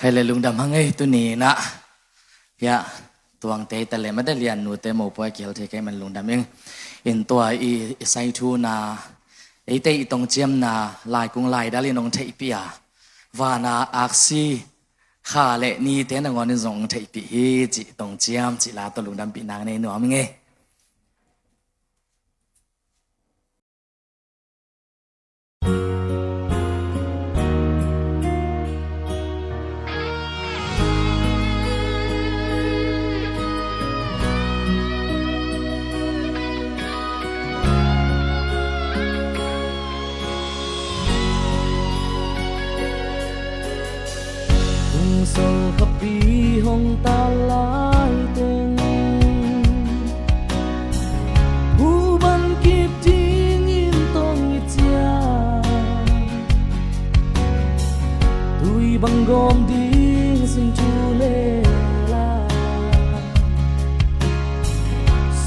ใครเลยลุงดำฮังไงตัวนี้นะยะตัวงเตะแต่เลยไม่ได้เรียนหนูเตะหมู่ป่วยเกี่ยวที่แกมันลุงดำเองอินตัวอีไซทูนาไอเตะตรงเจียมนาลายกุ้งลายดาลีนงเทปียวานาอักซีข้าเละนี่เตะนงอนิสงเทปีเฮจิตรงเจียมจิลาตัวลุงดำปีนางในหนูมั้งไงsầu khắp bi hồng ta lái tên u ban kịp tiếng in tông như chia tôi bằng gom đi xin chu lê la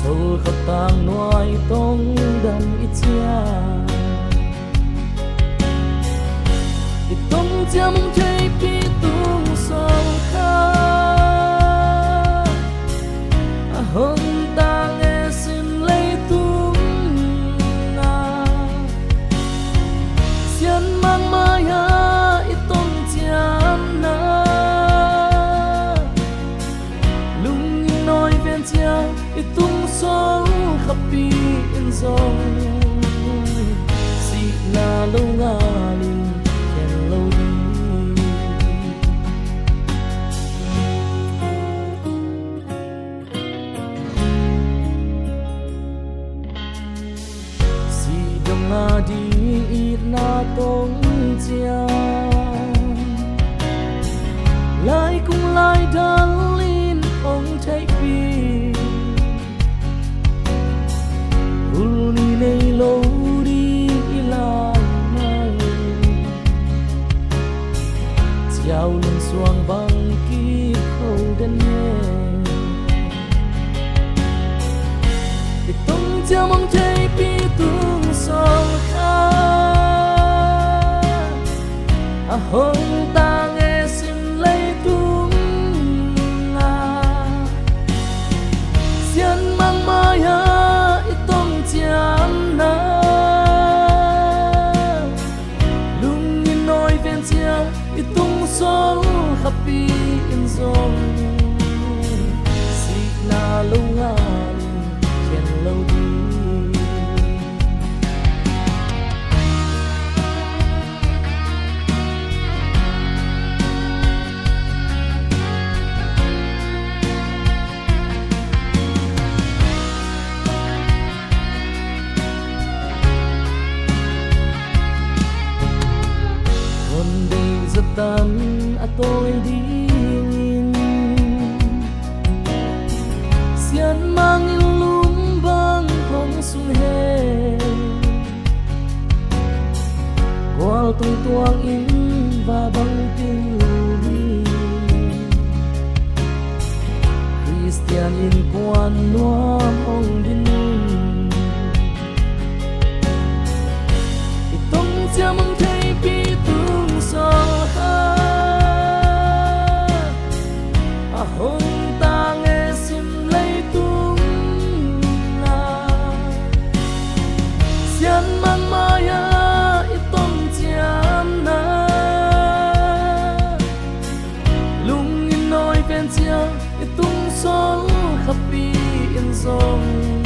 sầu khắp tang nuôi tông đầm ít chia tông chia mong chơi bi tung sầu khá hồng ta nghe xin lấy tung na xiên mang mai ha ít tông chiam na lung nói ven chia ít tung sầu khắp bi in dòng si na lâu ngà linh đi na tông chia lại cũng lại đan linh ông thấy bi hul ni nei lâu đi lại mai chiao lưng xuang băng kia khâu đen nhẹ tông chia mong thấy bi tung sầu hồng ta nghe xin lấy tung na xiên mang mai ha ít tông chiam na lung nhìn nói ven chia ít tung sầu khắp bi in dòng si na lâu ngà khen lâu đi tan tôi đi nhìn xiên mang in lúm băng không xuân hè qua tung tuang in và băng tin đi Christian in quan noa hồng din tung chia mong thấy bi tung sầu hồng ta nghe xin lấy tung na xiên mang mai ha ít tông chiam na lung in nói ven chia ít tung sầu khắp bi in dòng